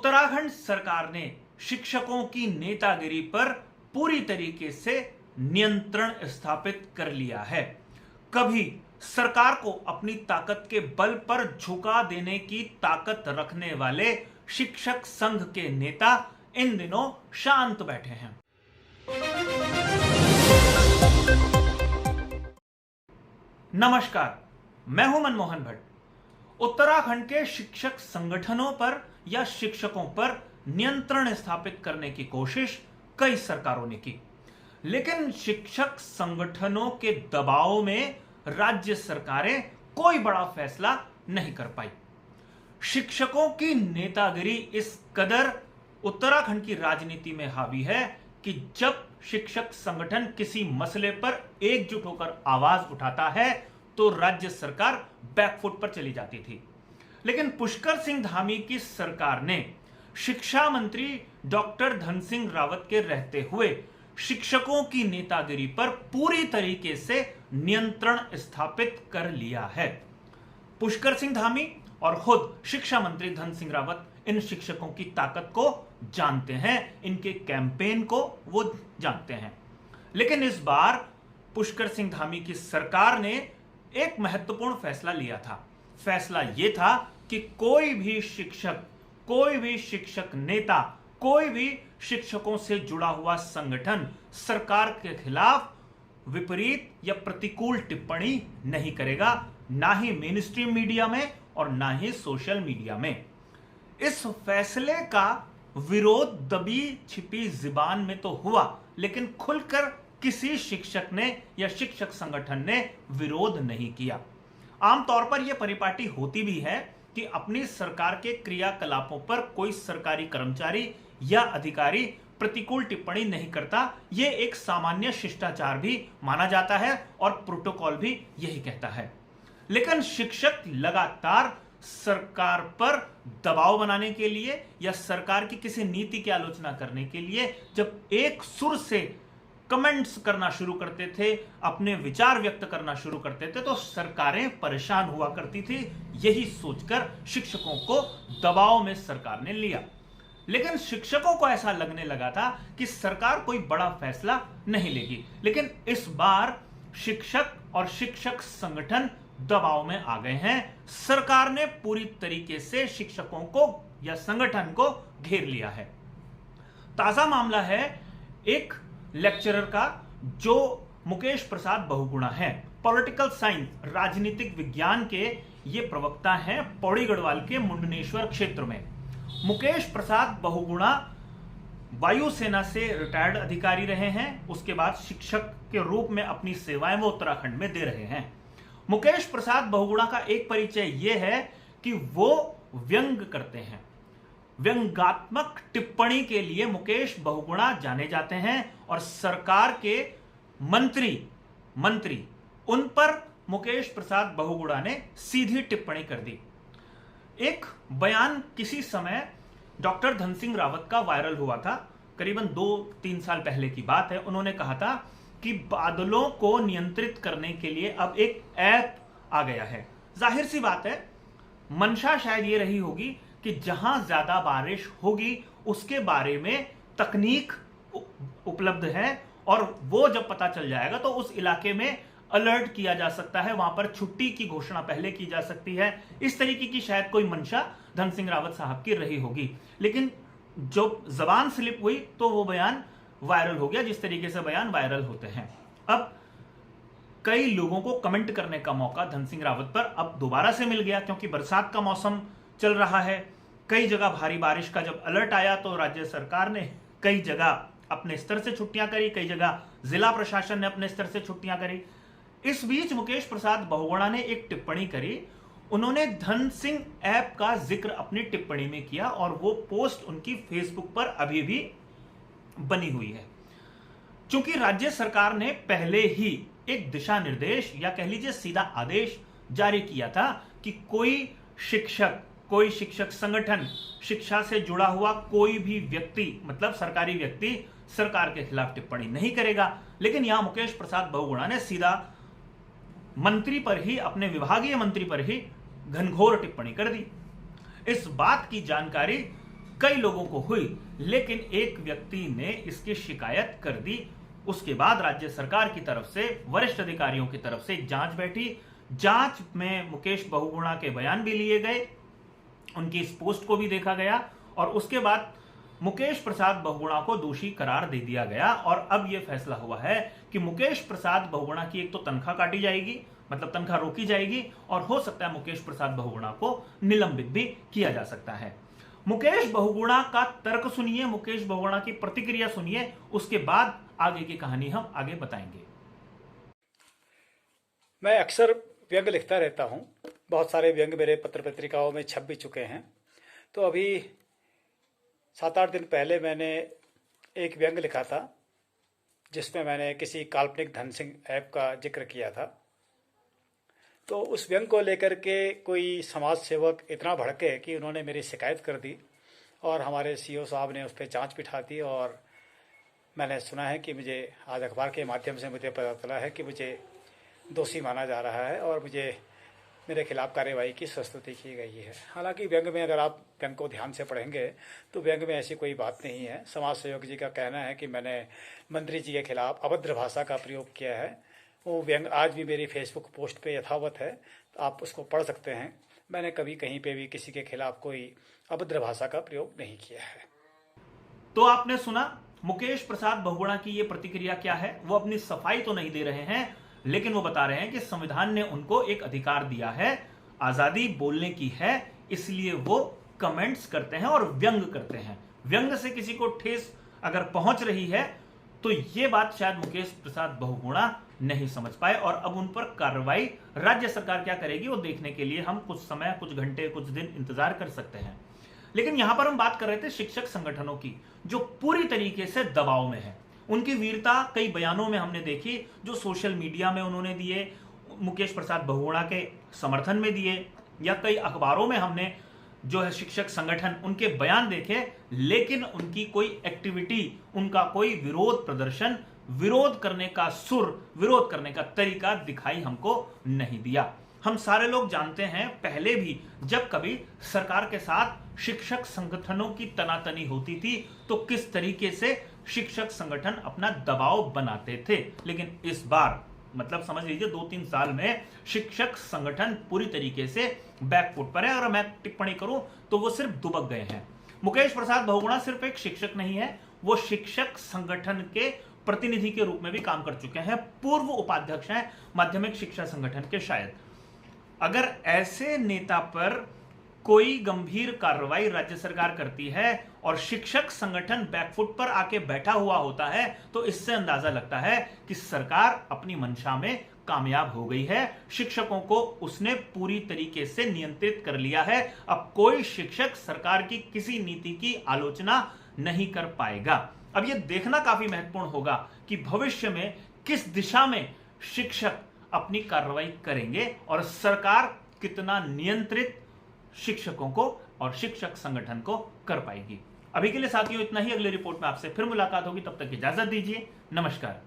उत्तराखंड सरकार ने शिक्षकों की नेतागिरी पर पूरी तरीके से नियंत्रण स्थापित कर लिया है। कभी सरकार को अपनी ताकत के बल पर झुका देने की ताकत रखने वाले शिक्षक संघ के नेता इन दिनों शांत बैठे हैं। नमस्कार, मैं हूं मनमोहन भट्ट। उत्तराखंड के शिक्षक संगठनों पर या शिक्षकों पर नियंत्रण स्थापित करने की कोशिश कई सरकारों ने की, लेकिन शिक्षक संगठनों के दबाव में राज्य सरकारें कोई बड़ा फैसला नहीं कर पाई। शिक्षकों की नेतागिरी इस कदर उत्तराखंड की राजनीति में हावी है कि जब शिक्षक संगठन किसी मसले पर एकजुट होकर आवाज उठाता है तो राज्य सरकार बैकफुट पर चली जाती थी। लेकिन पुष्कर सिंह धामी की सरकार ने शिक्षा मंत्री डॉक्टर धन सिंह रावत के रहते हुए शिक्षकों की नेतागिरी पर पूरी तरीके से नियंत्रण स्थापित कर लिया है। पुष्कर सिंह धामी और खुद शिक्षा मंत्री धन सिंह रावत इन शिक्षकों की ताकत को जानते हैं, इनके कैंपेन को वो जानते हैं। लेकिन इस बार पुष्कर सिंह धामी की सरकार ने एक महत्वपूर्ण फैसला लिया था। फैसला यह था कि कोई भी शिक्षक नेता, कोई भी शिक्षकों से जुड़ा हुआ संगठन सरकार के खिलाफ विपरीत या प्रतिकूल टिप्पणी नहीं करेगा, ना ही मेन स्ट्रीम मीडिया में और ना ही सोशल मीडिया में। इस फैसले का विरोध दबी छिपी जुबान में तो हुआ, लेकिन खुलकर किसी शिक्षक ने या शिक्षक संगठन ने विरोध नहीं किया। आमतौर पर यह परिपाटी होती भी है कि अपनी सरकार के क्रियाकलापों पर कोई सरकारी कर्मचारी या अधिकारी प्रतिकूल टिप्पणी नहीं करता। यह एक सामान्य शिष्टाचार भी माना जाता है और प्रोटोकॉल भी यही कहता है। लेकिन शिक्षक लगातार सरकार पर दबाव बनाने के लिए या सरकार की किसी नीति की आलोचना करने के लिए जब एक सुर से कमेंट्स करना शुरू करते थे, अपने विचार व्यक्त करना शुरू करते थे, तो सरकारें परेशान हुआ करती थी। यही सोचकर शिक्षकों को दबाव में सरकार ने लिया। लेकिन शिक्षकों को ऐसा लगने लगा था कि सरकार कोई बड़ा फैसला नहीं लेगी। लेकिन इस बार शिक्षक और शिक्षक संगठन दबाव में आ गए हैं। सरकार ने पूरी तरीके से शिक्षकों को या संगठन को घेर लिया है। ताजा मामला है एक लेक्चरर का जो मुकेश प्रसाद बहुगुणा है, पॉलिटिकल साइंस राजनीतिक विज्ञान के ये प्रवक्ता हैं पौड़ी गढ़वाल के मुंडनेश्वर क्षेत्र में। मुकेश प्रसाद बहुगुणा वायुसेना से रिटायर्ड अधिकारी रहे हैं, उसके बाद शिक्षक के रूप में अपनी सेवाएं वो उत्तराखंड में दे रहे हैं। मुकेश प्रसाद बहुगुणा का एक परिचय यह है कि वो व्यंग करते हैं। व्यंग्यात्मक टिप्पणी के लिए मुकेश बहुगुणा जाने जाते हैं और सरकार के मंत्री उन पर मुकेश प्रसाद बहुगुणा ने सीधी टिप्पणी कर दी। एक बयान किसी समय डॉक्टर धन सिंह रावत का वायरल हुआ था, करीबन 2-3 साल पहले की बात है। उन्होंने कहा था कि बादलों को नियंत्रित करने के लिए अब एक ऐप आ गया है। जाहिर सी बात है, मंशा शायद ये रही होगी कि जहां ज्यादा बारिश होगी उसके बारे में तकनीक उपलब्ध है और वो जब पता चल जाएगा तो उस इलाके में अलर्ट किया जा सकता है, वहां पर छुट्टी की घोषणा पहले की जा सकती है। इस तरीके की शायद कोई मंशा धन सिंह रावत साहब की रही होगी। लेकिन जो जबान स्लिप हुई तो वो बयान वायरल हो गया, जिस तरीके से बयान वायरल होते हैं। अब कई लोगों को कमेंट करने का मौका धन सिंह रावत पर अब दोबारा से मिल गया, क्योंकि बरसात का मौसम चल रहा है। कई जगह भारी बारिश का जब अलर्ट आया तो राज्य सरकार ने कई जगह अपने स्तर से छुट्टियां करी, कई जगह जिला प्रशासन ने अपने स्तर से छुट्टियां करी। इस बीच मुकेश प्रसाद बहुगुणा ने एक टिप्पणी करी। उन्होंने धन सिंह ऐप का जिक्र अपनी टिप्पणी में किया और वो पोस्ट उनकी फेसबुक पर अभी भी बनी हुई है। चूंकि राज्य सरकार ने पहले ही एक दिशा निर्देश या कह लीजिए सीधा आदेश जारी किया था कि कोई शिक्षक संगठन, शिक्षा से जुड़ा हुआ कोई भी व्यक्ति, मतलब सरकारी व्यक्ति, सरकार के खिलाफ टिप्पणी नहीं करेगा। लेकिन यहां मुकेश प्रसाद बहुगुणा ने सीधा मंत्री पर ही, अपने विभागीय मंत्री पर ही घनघोर टिप्पणी कर दी। इस बात की जानकारी कई लोगों को हुई, लेकिन एक व्यक्ति ने इसकी शिकायत कर दी। उसके बाद राज्य सरकार की तरफ से, वरिष्ठ अधिकारियों की तरफ से एक जांच बैठी। जांच में मुकेश बहुगुणा के बयान भी लिए गए, उनकी इस पोस्ट को भी देखा गया और उसके बाद मुकेश प्रसाद बहुगुणा को दोषी करार दे दिया गया। और अब यह फैसला हुआ है कि मुकेश प्रसाद बहुगुणा की एक तो तनख्वाह काटी जाएगी, मतलब तनख्वाह रोकी जाएगी, और हो सकता है मुकेश प्रसाद बहुगुणा को निलंबित भी किया जा सकता है। मुकेश बहुगुणा का तर्क सुनिए, मुकेश बहुगुणा की प्रतिक्रिया सुनिए, उसके बाद आगे की कहानी हम आगे बताएंगे। मैं अक्सर व्यंग लिखता रहता हूँ, बहुत सारे व्यंग मेरे पत्र पत्रिकाओं में छप भी चुके हैं। तो अभी 7-8 दिन पहले मैंने एक व्यंग लिखा था जिसमें मैंने किसी काल्पनिक धन सिंह ऐप का जिक्र किया था। तो उस व्यंग को लेकर के कोई समाज सेवक इतना भड़के कि उन्होंने मेरी शिकायत कर दी और हमारे सीओ साहब ने उस पर जांच बिठा दी। और मैंने सुना है कि मुझे आज अखबार के माध्यम से मुझे पता चला है कि मुझे दोषी माना जा रहा है और मेरे खिलाफ कार्यवाही की प्रस्तुति की गई है। हालांकि व्यंग में अगर आप व्यंग को ध्यान से पढ़ेंगे तो व्यंग में ऐसी कोई बात नहीं है। समाज सेवक जी का कहना है कि मैंने मंत्री जी के खिलाफ अभद्र भाषा का प्रयोग किया है। वो व्यंग आज भी मेरी फेसबुक पोस्ट पे यथावत है, तो आप उसको पढ़ सकते हैं। मैंने कभी कहीं पे भी किसी के खिलाफ कोई अभद्र भाषा का प्रयोग नहीं किया है। तो आपने सुना मुकेश प्रसाद बहुगुणा की ये प्रतिक्रिया क्या है। वो अपनी सफाई तो नहीं दे रहे हैं, लेकिन वो बता रहे हैं कि संविधान ने उनको एक अधिकार दिया है, आजादी बोलने की है, इसलिए वो कमेंट्स करते हैं और व्यंग करते हैं। व्यंग से किसी को ठेस अगर पहुंच रही है तो ये बात शायद मुकेश प्रसाद बहुगुणा नहीं समझ पाए और अब उन पर कार्रवाई राज्य सरकार क्या करेगी वो देखने के लिए हम कुछ समय, कुछ घंटे, कुछ दिन इंतजार कर सकते हैं। लेकिन यहां पर हम बात कर रहे थे शिक्षक संगठनों की, जो पूरी तरीके से दबाव में है। उनकी वीरता कई बयानों में हमने देखी, जो सोशल मीडिया में उन्होंने दिए, मुकेश प्रसाद बहुगुणा के समर्थन में दिए, या कई अखबारों में हमने जो है शिक्षक संगठन उनके बयान देखे, लेकिन उनकी कोई एक्टिविटी, उनका कोई विरोध प्रदर्शन, विरोध करने का सुर, विरोध करने का तरीका दिखाई हमको नहीं दिया। हम सारे लोग जानते हैं, पहले भी जब कभी सरकार के साथ शिक्षक संगठनों की तनातनी होती थी तो किस तरीके से शिक्षक संगठन अपना दबाव बनाते थे। लेकिन इस बार मतलब समझ लीजिए 2-3 साल में शिक्षक संगठन पूरी तरीके से बैकफुट पर है। और मैं टिप्पणी करूं तो वो सिर्फ दुबक गए हैं। मुकेश प्रसाद बहुगुणा सिर्फ एक शिक्षक नहीं है, वो शिक्षक संगठन के प्रतिनिधि के रूप में भी काम कर चुके हैं, पूर्व उपाध्यक्ष हैं माध्यमिक शिक्षा संगठन के। शायद अगर ऐसे नेता पर कोई गंभीर कार्रवाई राज्य सरकार करती है और शिक्षक संगठन बैकफुट पर आके बैठा हुआ होता है तो इससे अंदाजा लगता है कि सरकार अपनी मंशा में कामयाब हो गई है। शिक्षकों को उसने पूरी तरीके से नियंत्रित कर लिया है। अब कोई शिक्षक सरकार की किसी नीति की आलोचना नहीं कर पाएगा। अब यह देखना काफी महत्वपूर्ण होगा कि भविष्य में किस दिशा में शिक्षक अपनी कार्रवाई करेंगे और सरकार कितना नियंत्रित शिक्षकों को और शिक्षक संगठन को कर पाएगी। अभी के लिए साथियों इतना ही। अगली रिपोर्ट में आपसे फिर मुलाकात होगी, तब तक इजाजत दीजिए। नमस्कार।